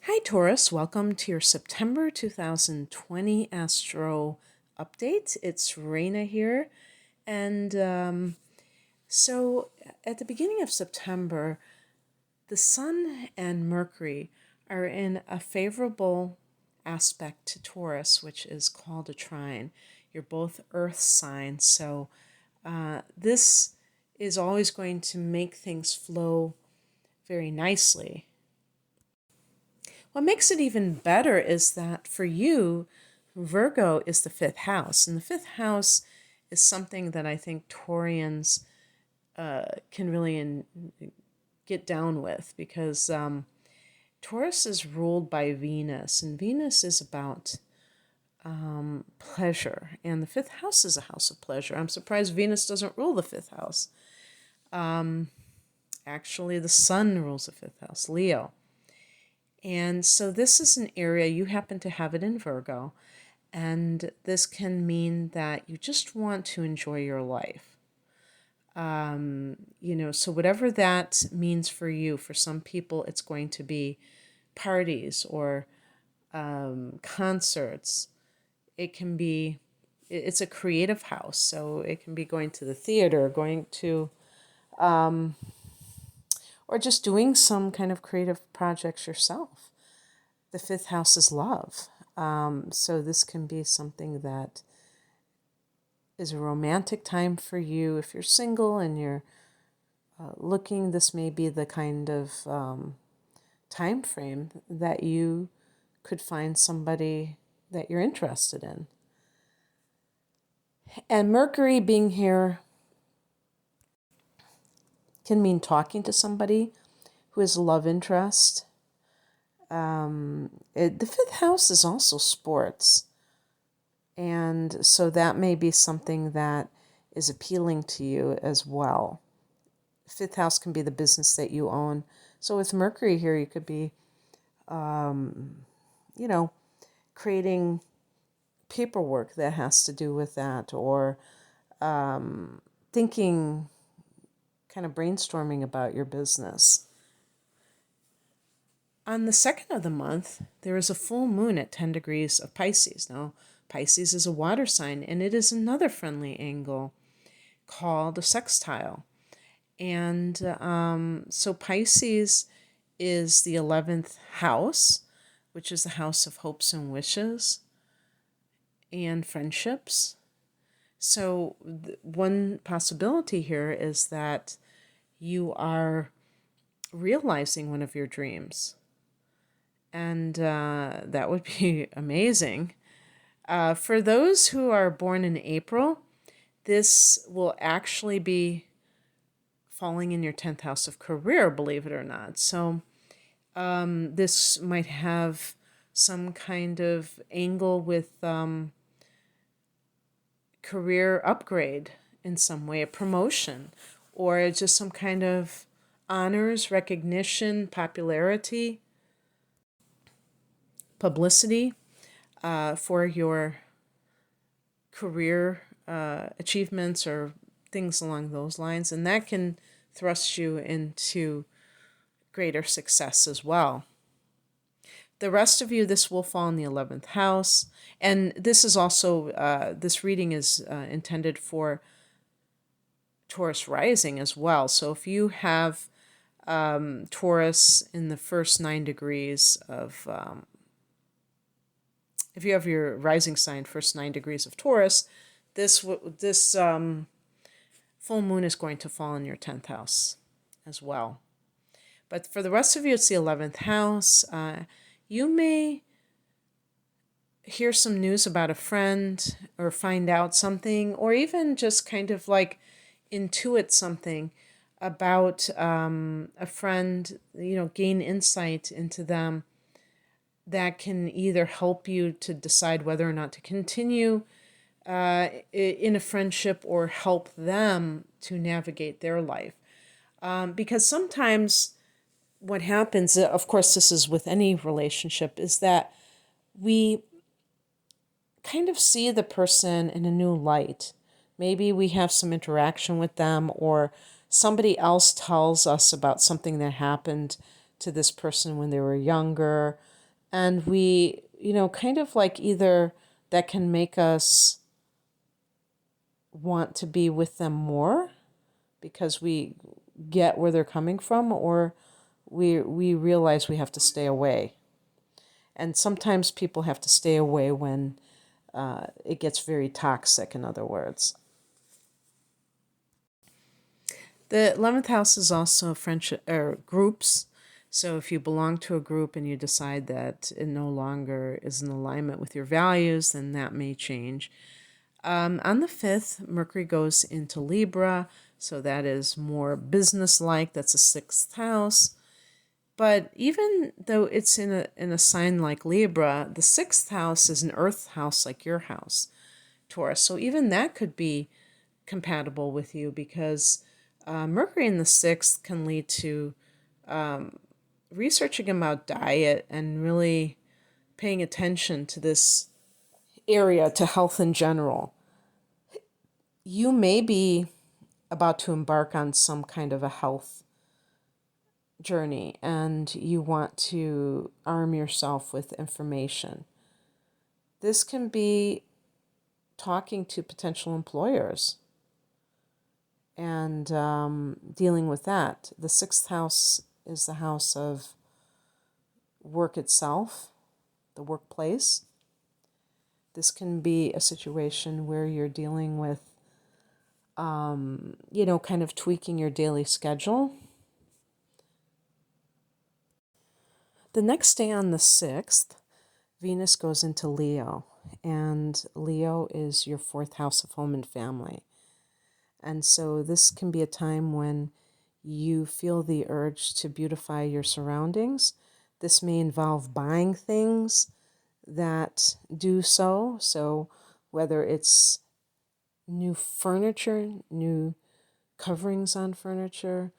Hi, Taurus. Welcome to your September 2020 Astro update. It's Raina here. And so at the beginning of September, the Sun and Mercury are in a favorable aspect to Taurus, which is called a trine. You're both earth signs, so this is always going to make things flow very nicely. What makes it even better is that for you, Virgo is the fifth house. And the fifth house is something that I think Taurians can really get down with because Taurus is ruled by Venus, and Venus is about pleasure. And the fifth house is a house of pleasure. I'm surprised Venus doesn't rule the fifth house. Actually, the Sun rules the fifth house, Leo. And so this is an area, you happen to have it in Virgo, and this can mean that you just want to enjoy your life. So whatever that means for you, for some people it's going to be parties or concerts. It's a creative house, so it can be going to the theater, going to or just doing some kind of creative projects yourself. The fifth house is love. So this can be something that is a romantic time for you. If you're single and you're looking, this may be the kind of time frame that you could find somebody that you're interested in. And Mercury being here can mean talking to somebody who is a love interest. The fifth house is also sports. And so that may be something that is appealing to you as well. Fifth house can be the business that you own. So with Mercury here, you could be, creating paperwork that has to do with that, or thinking, kind of brainstorming about your business. On the 2nd of the month, there is a full moon at 10 degrees of Pisces. Now, Pisces is a water sign, and it is another friendly angle called a sextile. And so Pisces is the 11th house, which is the house of hopes and wishes and friendships. So one possibility here is that you are realizing one of your dreams. And that would be amazing. For those who are born in April, this will actually be falling in your 10th house of career, believe it or not. So this might have some kind of angle with career upgrade in some way, a promotion, or just some kind of honors, recognition, popularity, publicity for your career achievements or things along those lines. And that can thrust you into greater success as well. The rest of you, this will fall in the 11th house. And this is also, this reading is intended for Taurus rising as well. So if you have Taurus in the first 9 degrees of, if you have your rising sign first 9 degrees of Taurus, this full moon is going to fall in your 10th house as well. But for the rest of you, it's the 11th house. You may hear some news about a friend or find out something, or even just kind of like intuit something about a friend, gain insight into them that can either help you to decide whether or not to continue in a friendship or help them to navigate their life. Because sometimes what happens, of course, this is with any relationship, is that we kind of see the person in a new light. Maybe we have some interaction with them, or somebody else tells us about something that happened to this person when they were younger. And we, kind of like either that can make us want to be with them more because we get where they're coming from, or we realize we have to stay away. And sometimes people have to stay away when it gets very toxic, in other words. The 11th house is also friendship or groups. So if you belong to a group and you decide that it no longer is in alignment with your values, then that may change. On the 5th, Mercury goes into Libra, so that is more business-like. That's a 6th house. But even though it's in a sign like Libra, the 6th house is an earth house like your house, Taurus. So even that could be compatible with you because Mercury in the 6th can lead to researching about diet and really paying attention to this area, to health in general. You may be about to embark on some kind of a health journey and you want to arm yourself with information. This can be talking to potential employers and dealing with that. The 6th house is the house of work itself, the workplace. This can be a situation where you're dealing with, kind of tweaking your daily schedule. The next day on the 6th, Venus goes into Leo, and Leo is your 4th house of home and family. And so this can be a time when you feel the urge to beautify your surroundings. This may involve buying things that do so. So whether it's new furniture, new coverings on furniture,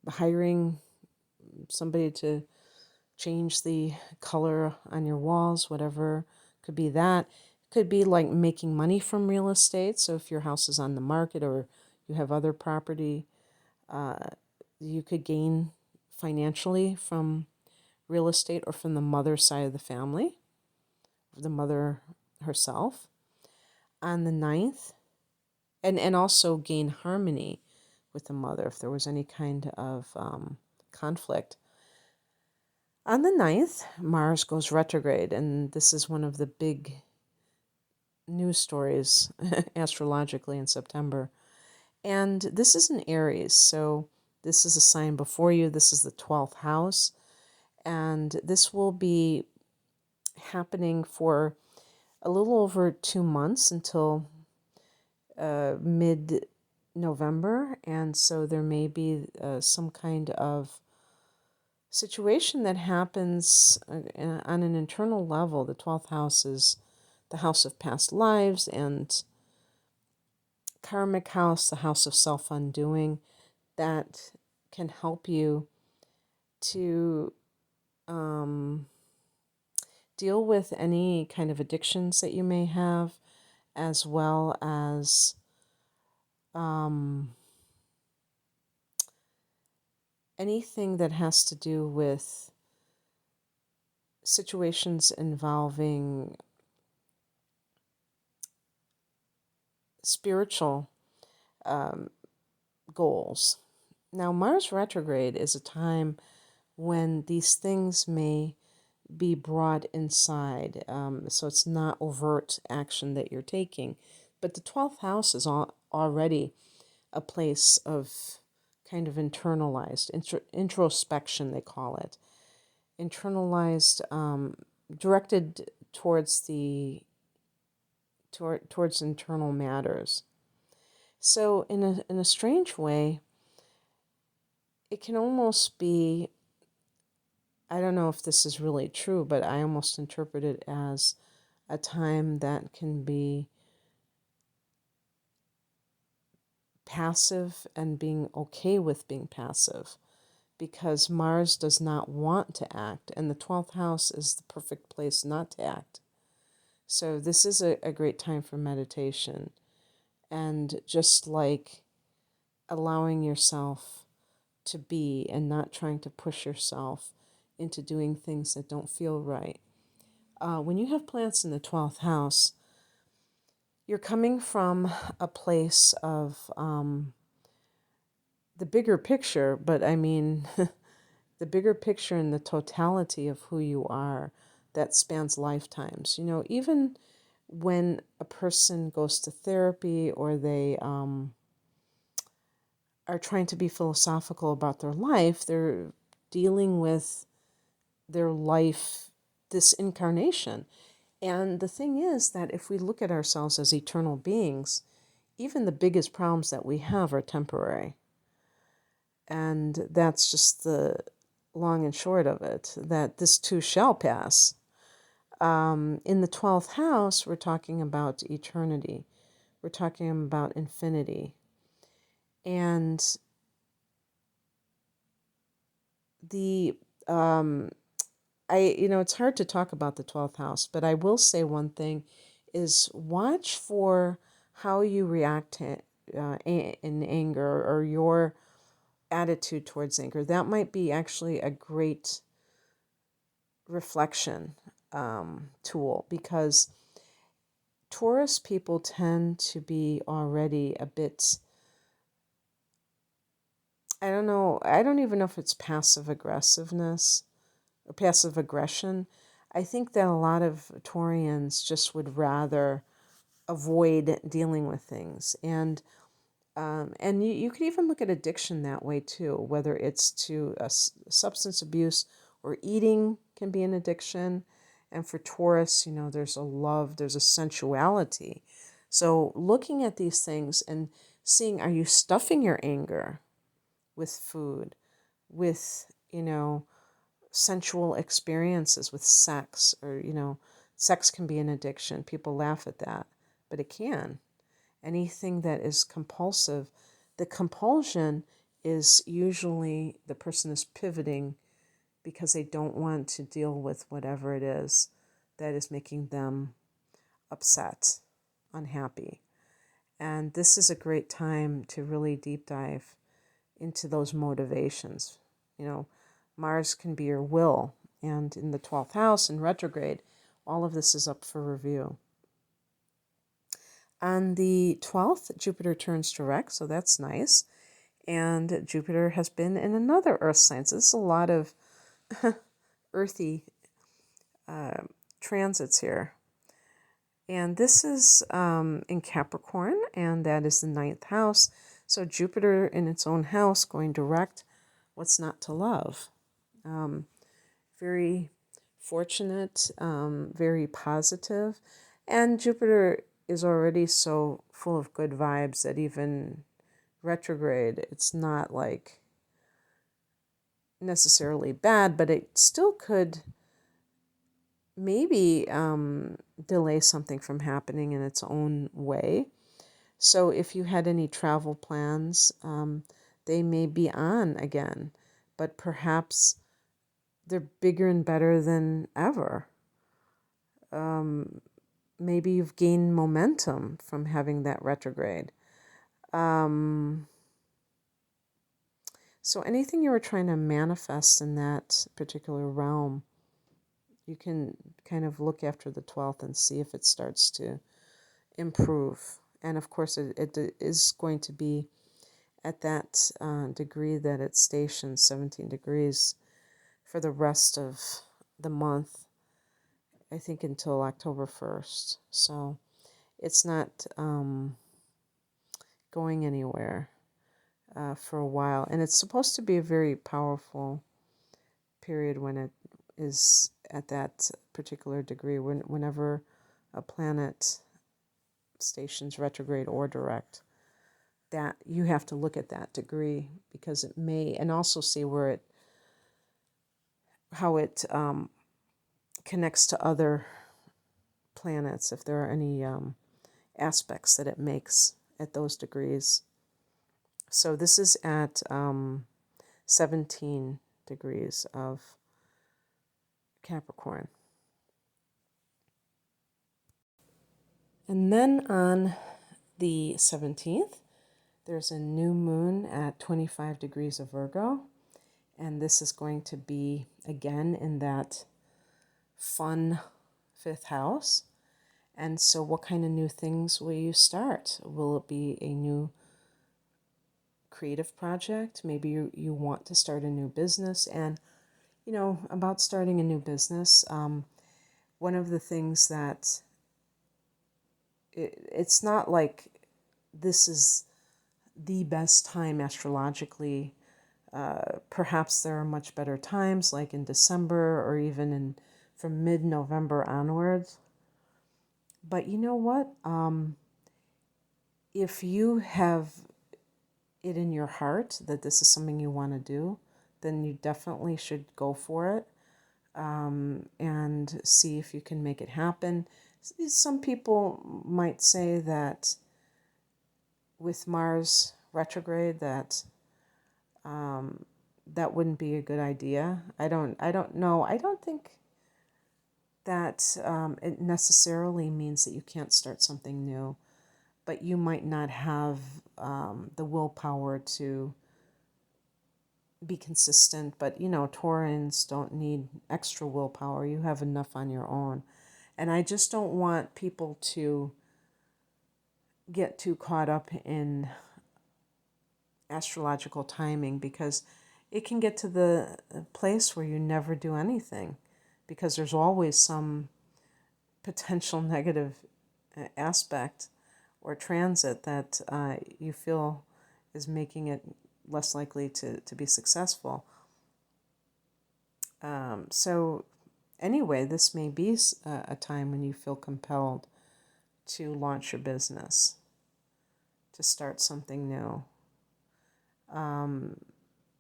hiring somebody to change the color on your walls, whatever could be that. Could be like making money from real estate. So if your house is on the market or you have other property, you could gain financially from real estate or from the mother side of the family, the mother herself. On the 9th, and also gain harmony with the mother if there was any kind of conflict. On the 9th, Mars goes retrograde, and this is one of the big news stories astrologically in September. And this is in Aries, so this is a sign before you. This is the 12th house, and this will be happening for a little over 2 months until mid-November, and so there may be some kind of situation that happens on an internal level. The 12th house is the house of past lives and karmic house, the house of self-undoing, that can help you to deal with any kind of addictions that you may have, as well as anything that has to do with situations involving spiritual goals. Now, Mars retrograde is a time when these things may be brought inside. So it's not overt action that you're taking. But the 12th house is already a place of kind of internalized, introspection, they call it. Internalized, directed towards towards internal matters. So in a strange way, it can almost be, I don't know if this is really true, but I almost interpret it as a time that can be passive and being okay with being passive, because Mars does not want to act, and the 12th house is the perfect place not to act. So this is a great time for meditation, and just like allowing yourself to be and not trying to push yourself into doing things that don't feel right. When you have planets in the 12th house, you're coming from a place of the bigger picture, but I mean, the bigger picture and the totality of who you are that spans lifetimes. You know, even when a person goes to therapy or they are trying to be philosophical about their life, they're dealing with their life, this incarnation. And the thing is that if we look at ourselves as eternal beings, even the biggest problems that we have are temporary. And that's just the long and short of it, that this too shall pass. In the 12th house, we're talking about eternity. We're talking about infinity. And the it's hard to talk about the 12th house, but I will say one thing is watch for how you react to, in anger, or your attitude towards anger. That might be actually a great reflection tool, because Taurus people tend to be already a bit, I don't even know if it's passive aggressiveness or passive aggression. I think that a lot of Taurians just would rather avoid dealing with things. And you could even look at addiction that way too, whether it's to substance abuse or eating can be an addiction. And for Taurus, there's a love, there's a sensuality. So looking at these things and seeing, are you stuffing your anger with food, with, sensual experiences, with sex, or, sex can be an addiction. People laugh at that, but it can. Anything that is compulsive, the compulsion is usually the person is pivoting because they don't want to deal with whatever it is that is making them upset, unhappy. And this is a great time to really deep dive into those motivations. Mars can be your will, and in the 12th house in retrograde, all of this is up for review. On the 12th, Jupiter turns direct, so that's nice. And Jupiter has been in another Earth sign. So this is a lot of earthy transits here. And this is in Capricorn, and that is the 9th house. So Jupiter in its own house going direct. What's not to love? Very fortunate, very positive. And Jupiter is already so full of good vibes that even retrograde, it's not like necessarily bad, but it still could maybe delay something from happening in its own way. So if you had any travel plans, they may be on again, but perhaps they're bigger and better than ever. Maybe you've gained momentum from having that retrograde. So anything you were trying to manifest in that particular realm, you can kind of look after the 12th and see if it starts to improve. And of course, it is going to be at that degree that it stations, 17 degrees, for the rest of the month, I think until October 1st. So it's not going anywhere for a while. And it's supposed to be a very powerful period when it is at that particular degree, whenever a planet stations retrograde or direct, that you have to look at that degree, because it may, and also see how it connects to other planets, if there are any aspects that it makes at those degrees. So this is at 17 degrees of Capricorn. And then on the 17th, there's a new moon at 25 degrees of Virgo. And this is going to be, again, in that fun fifth house. And so what kind of new things will you start? Will it be a new creative project? Maybe you want to start a new business. And, about starting a new business, one of the things that it's not like this is the best time astrologically. Perhaps there are much better times, like in December or even from mid-November onwards. But you know what? If you have it in your heart that this is something you want to do, then you definitely should go for it, and see if you can make it happen. Some people might say that with Mars retrograde that that wouldn't be a good idea. I don't know. I don't think that it necessarily means that you can't start something new, but you might not have the willpower to be consistent. But Taurans don't need extra willpower. You have enough on your own. And I just don't want people to get too caught up in astrological timing, because it can get to the place where you never do anything, because there's always some potential negative aspect or transit that you feel is making it less likely to be successful. So anyway, this may be a time when you feel compelled to launch your business, to start something new.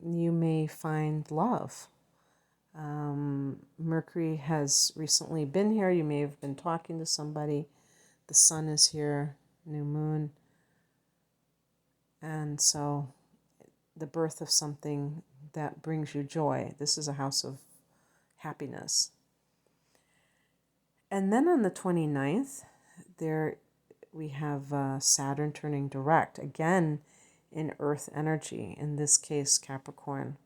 You may find love. Mercury has recently been here. You may have been talking to somebody. The sun is here, new moon. And so the birth of something that brings you joy. This is a house of happiness. And then on the 29th, there we have Saturn turning direct, again in Earth energy, in this case Capricorn.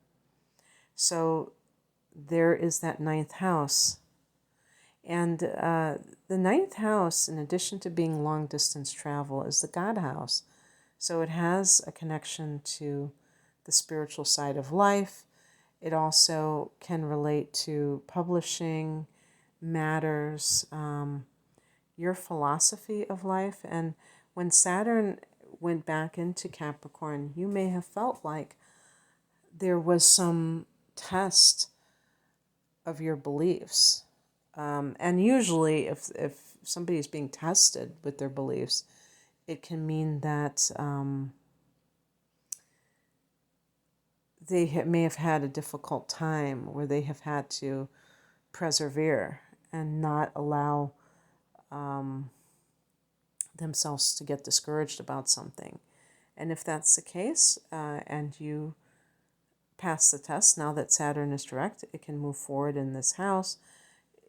So there is that ninth house. And the ninth house, in addition to being long distance travel, is the God house. So it has a connection to the spiritual side of life. It also can relate to publishing matters, your philosophy of life. And when Saturn went back into Capricorn, you may have felt like there was some test of your beliefs. And usually if somebody is being tested with their beliefs, it can mean that they may have had a difficult time, where they have had to persevere and not allow themselves to get discouraged about something. And if that's the case, and you pass the test, now that Saturn is direct, it can move forward in this house.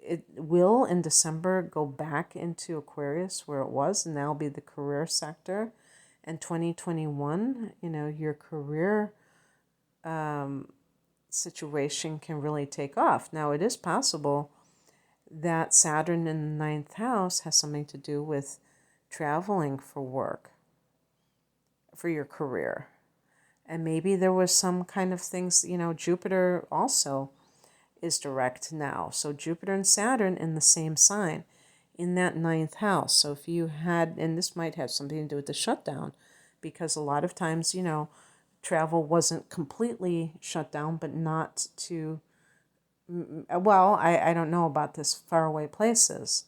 It will, in December, go back into Aquarius where it was, and that'll be the career sector. And 2021, your career situation can really take off. Now, it is possible that Saturn in the ninth house has something to do with traveling for work, for your career. And maybe there was some kind of things, Jupiter also is direct now. So Jupiter and Saturn in the same sign, in that ninth house. So if you had, and this might have something to do with the shutdown, because a lot of times, travel wasn't completely shut down, but not to, well, I don't know about this faraway places.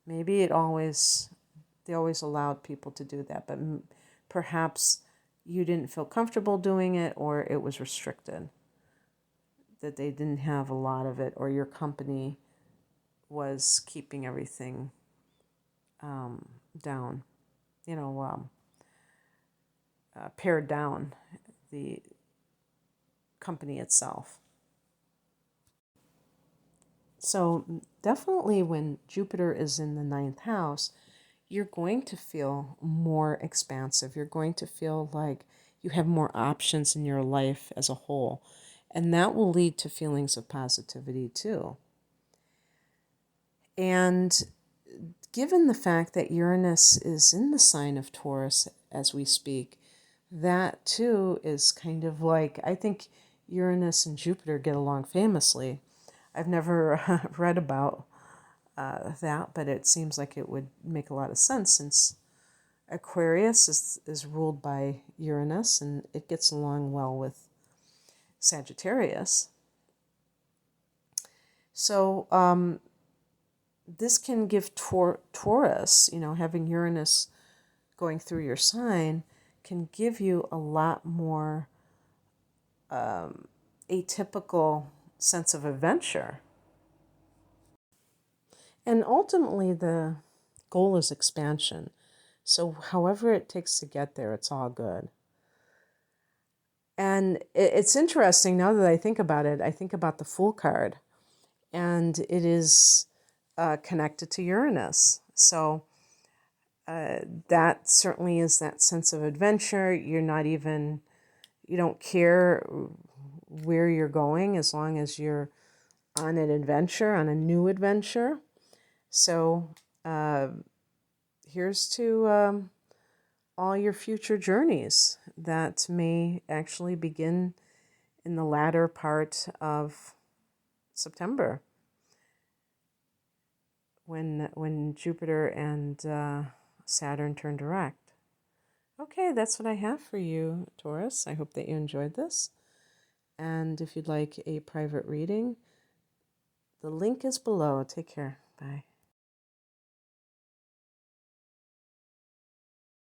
Maybe they always allowed people to do that, but perhaps you didn't feel comfortable doing it, or it was restricted, that they didn't have a lot of it, or your company was keeping everything down, pared down the company itself. So definitely when Jupiter is in the ninth house, you're going to feel more expansive. You're going to feel like you have more options in your life as a whole. And that will lead to feelings of positivity too. And given the fact that Uranus is in the sign of Taurus as we speak, that too is kind of like, I think Uranus and Jupiter get along famously. I've never read about that, but it seems like it would make a lot of sense since Aquarius is ruled by Uranus and it gets along well with Sagittarius. So this can give Taurus, having Uranus going through your sign, can give you a lot more atypical sense of adventure. And ultimately, the goal is expansion. So however it takes to get there, it's all good. And it's interesting, now that I think about it, I think about the Fool card. And it is connected to Uranus. So that certainly is that sense of adventure. You don't care where you're going as long as you're on an adventure, on a new adventure. So here's to all your future journeys that may actually begin in the latter part of September, when Jupiter and Saturn turn direct. Okay, that's what I have for you, Taurus. I hope that you enjoyed this. And if you'd like a private reading, the link is below. Take care. Bye.